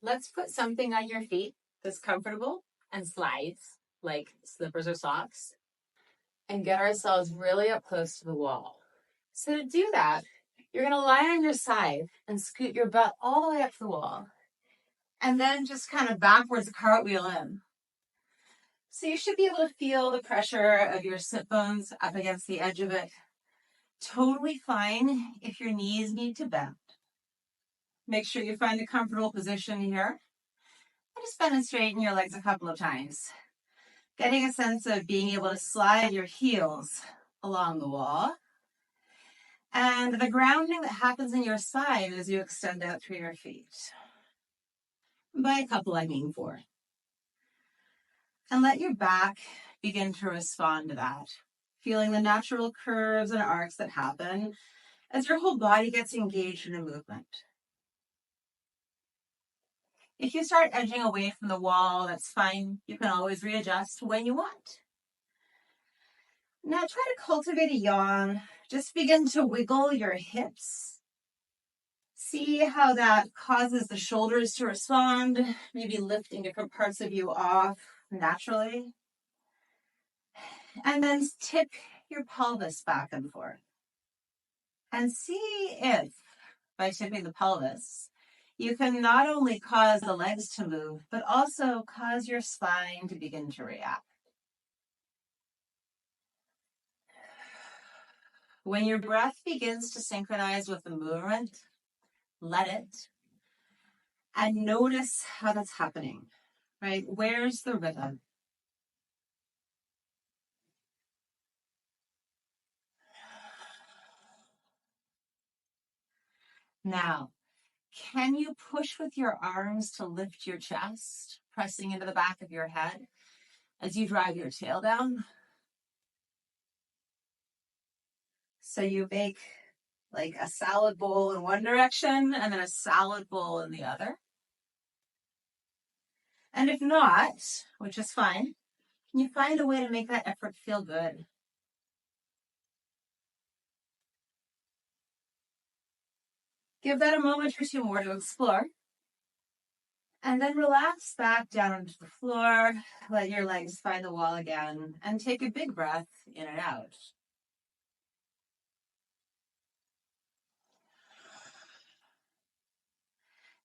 Let's put something on your feet that's comfortable and slides, like slippers or socks, and get ourselves really up close to the wall. So to do that, you're going to lie on your side and scoot your butt all the way up to the wall, and then just kind of backwards cartwheel in. So you should be able to feel the pressure of your sit bones up against the edge of it. Totally fine if your knees need to bend. Make sure you find a comfortable position here. And just bend and straighten your legs a couple of times. Getting a sense of being able to slide your heels along the wall. And the grounding that happens in your spine as you extend out through your feet. By a couple, I mean 4. And let your back begin to respond to that. Feeling the natural curves and arcs that happen as your whole body gets engaged in a movement. If you start edging away from the wall, that's fine. You can always readjust when you want. Now try to cultivate a yawn. Just begin to wiggle your hips. See how that causes the shoulders to respond, maybe lifting different parts of you off naturally. And then tip your pelvis back and forth. And see if, by tipping the pelvis, you can not only cause the legs to move, but also cause your spine to begin to react. When your breath begins to synchronize with the movement, let it. And notice how that's happening, right? Where's the rhythm? Now, can you push with your arms to lift your chest, pressing into the back of your head as you drive your tail down? So you make like a salad bowl in one direction and then a salad bowl in the other. And if not, which is fine, can you find a way to make that effort feel good? Give that a moment or 2 more to explore. And then relax back down onto the floor. Let your legs find the wall again. And take a big breath in and out.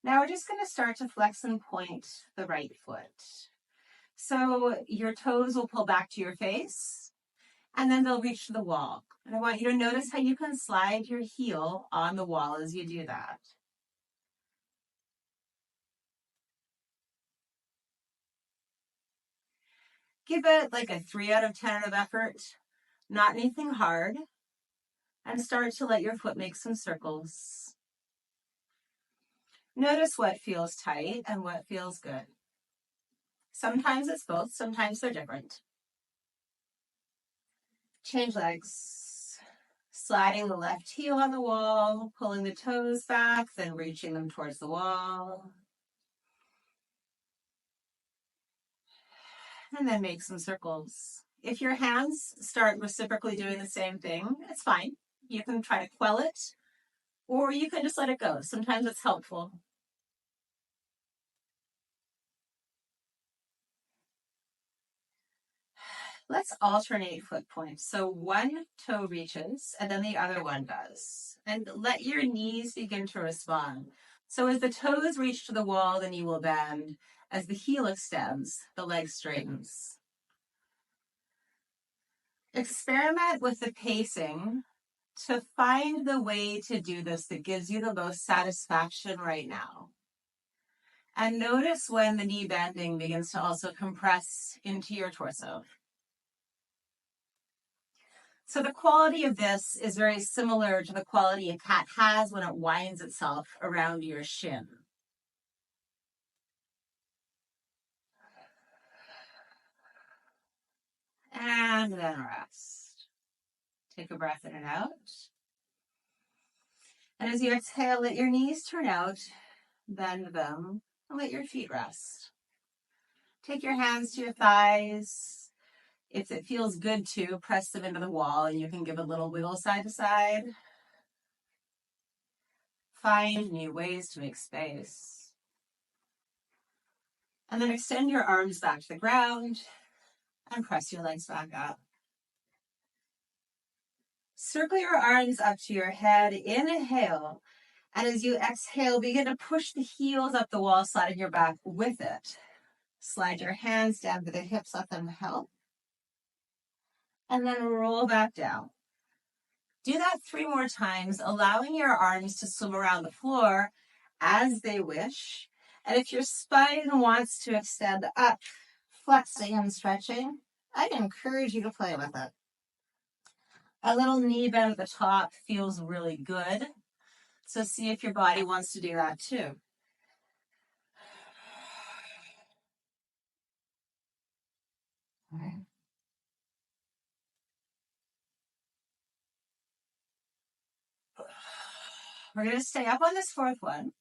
Now we're just going to start to flex and point the right foot. So your toes will pull back to your face, and then they'll reach to the wall. And I want you to notice how you can slide your heel on the wall as you do that. Give it like a 3 out of 10 of effort, not anything hard, and start to let your foot make some circles. Notice what feels tight and what feels good. Sometimes it's both, sometimes they're different. Change legs. Sliding the left heel on the wall, pulling the toes back, then reaching them towards the wall. And then make some circles. If your hands start reciprocally doing the same thing, it's fine. You can try to quell it, or you can just let it go. Sometimes it's helpful. Let's alternate foot points. So one toe reaches and then the other one does. And let your knees begin to respond. So as the toes reach to the wall, the knee will bend. As the heel extends, the leg straightens. Experiment with the pacing to find the way to do this that gives you the most satisfaction right now. And notice when the knee bending begins to also compress into your torso. So the quality of this is very similar to the quality a cat has when it winds itself around your shin. And then rest. Take a breath in and out. And as you exhale, let your knees turn out, bend them, and let your feet rest. Take your hands to your thighs. If it feels good to, press them into the wall and you can give a little wiggle side to side. Find new ways to make space. And then extend your arms back to the ground and press your legs back up. Circle your arms up to your head. Inhale. And as you exhale, begin to push the heels up the wall, sliding your back with it. Slide your hands down to the hips, let them help. And then roll back down. Do that 3 more times, allowing your arms to swim around the floor as they wish. And if your spine wants to extend up, flexing and stretching, I'd encourage you to play with it. A little knee bend at the top feels really good. So see if your body wants to do that too. All right. We're going to stay up on this 4th one.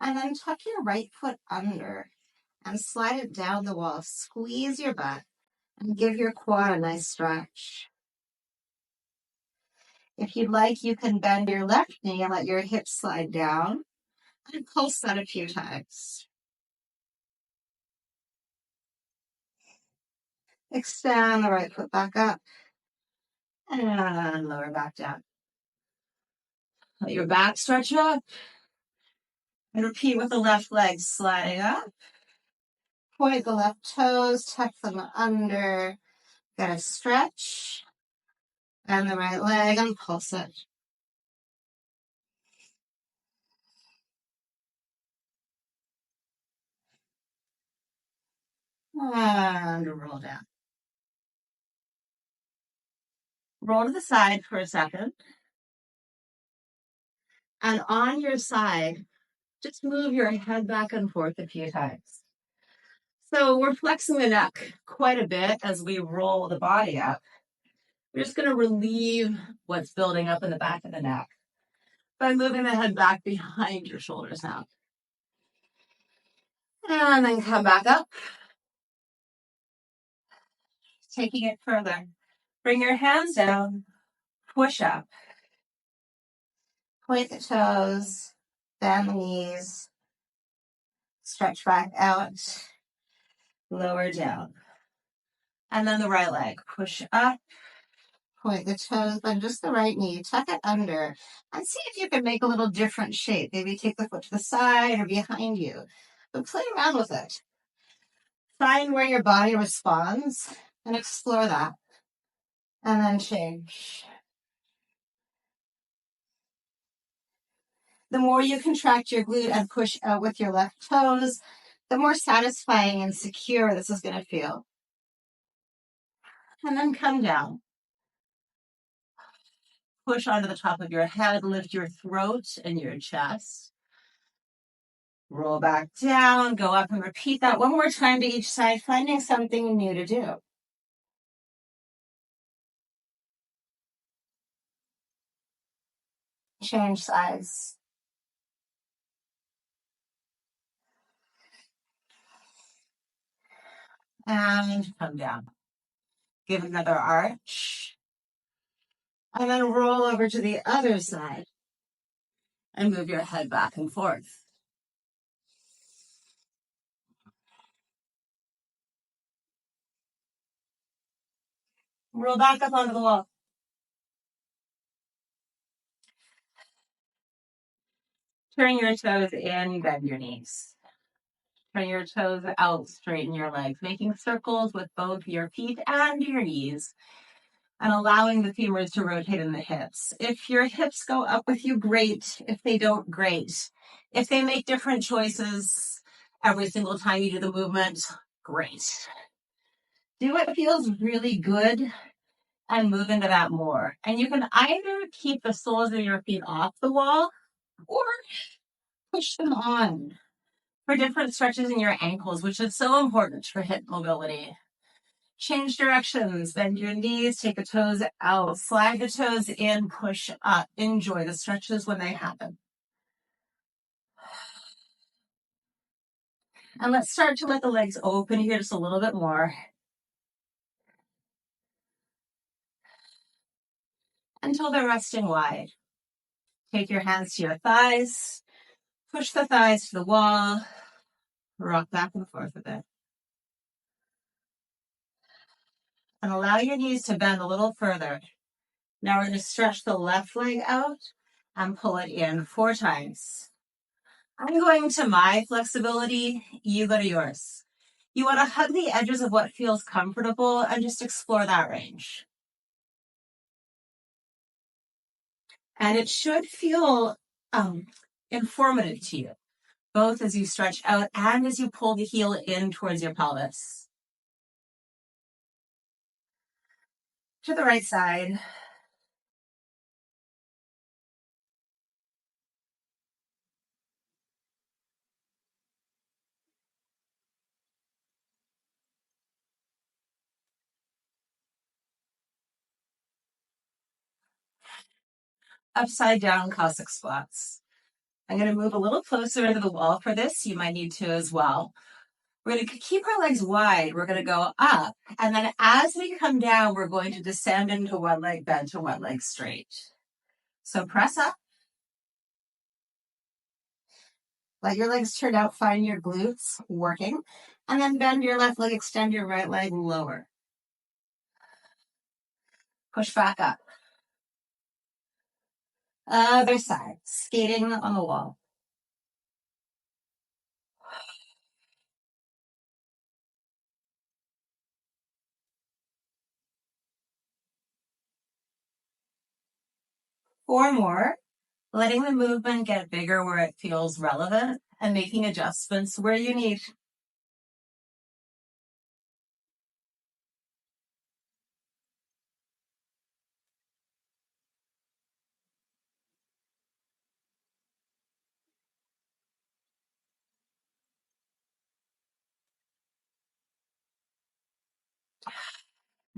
And then tuck your right foot under and slide it down the wall. Squeeze your butt and give your quad a nice stretch. If you'd like, you can bend your left knee and let your hips slide down and pulse that a few times. Extend the right foot back up and lower back down. Let your back stretch up and repeat with the left leg sliding up. Point the left toes, tuck them under, get a stretch, and the right leg and pulse it. And roll down. Roll to the side for a second. And on your side, just move your head back and forth a few times. So we're flexing the neck quite a bit as we roll the body up. We're just going to relieve what's building up in the back of the neck by moving the head back behind your shoulders now. And then come back up. Taking it further. Bring your hands down. Push up. Point the toes. Bend the knees. Stretch back out. Lower down. And then the right leg. Push up. Point the toes, bend just the right knee. Tuck it under. And see if you can make a little different shape. Maybe take the foot to the side or behind you. But play around with it. Find where your body responds and explore that. And then change. The more you contract your glute and push out with your left toes, the more satisfying and secure this is going to feel. And then come down. Push onto the top of your head, lift your throat and your chest. Roll back down, go up and repeat that 1 more time to each side, finding something new to do. Change sides. And come down. Give another arch. And then roll over to the other side. And move your head back and forth. Roll back up onto the wall. Turn your toes in, bend your knees. Turn your toes out, straighten your legs, making circles with both your feet and your knees, and allowing the femurs to rotate in the hips. If your hips go up with you, great. If they don't, great. If they make different choices every single time you do the movement, great. Do what feels really good and move into that more. And you can either keep the soles of your feet off the wall or push them on for different stretches in your ankles, which is so important for hip mobility. Change directions, bend your knees, take the toes out, slide the toes in, push up. Enjoy the stretches when they happen. And let's start to let the legs open here just a little bit more. Until they're resting wide. Take your hands to your thighs, push the thighs to the wall, Rock back and forth a bit. And allow your knees to bend a little further. Now we're going to stretch the left leg out and pull it in 4 times. I'm going to my flexibility, you go to yours. You want to hug the edges of what feels comfortable and just explore that range. And it should feel informative to you, both as you stretch out and as you pull the heel in towards your pelvis. To the right side. Upside down Cossack squats. I'm going to move a little closer into the wall for this. You might need to as well. We're going to keep our legs wide. We're going to go up. And then as we come down, we're going to descend into one leg bent to one leg straight. So press up. Let your legs turn out. Find your glutes working. And then bend your left leg, extend your right leg lower. Push back up. Other side. Skating on the wall. Four more. Letting the movement get bigger where it feels relevant and making adjustments where you need.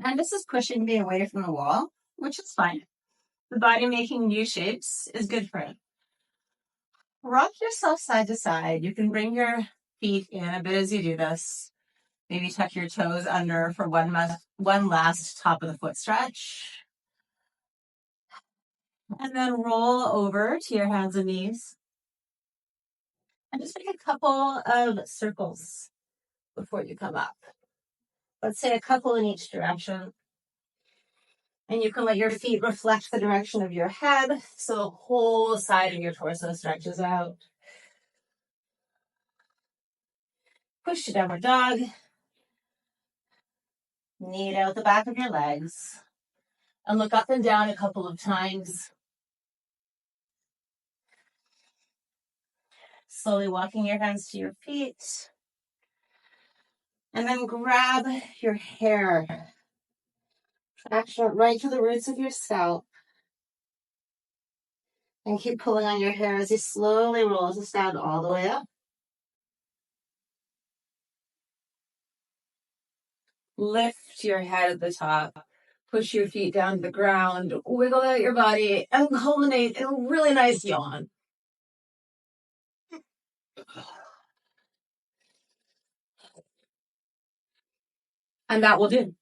And this is pushing me away from the wall, which is fine. The body making new shapes is good for it. Rock yourself side to side. You can bring your feet in a bit as you do this. Maybe tuck your toes under for one last top of the foot stretch. And then roll over to your hands and knees. And just make a couple of circles before you come up. Let's say a couple in each direction. And you can let your feet reflect the direction of your head so the whole side of your torso stretches out. Push to downward dog. Knead out the back of your legs. And look up and down a couple of times. Slowly walking your hands to your feet. And then grab your hair. Traction right to the roots of your scalp. And keep pulling on your hair as you slowly roll this down all the way up. Lift your head at the top. Push your feet down to the ground. Wiggle out your body and culminate in a really nice yawn. And that will do.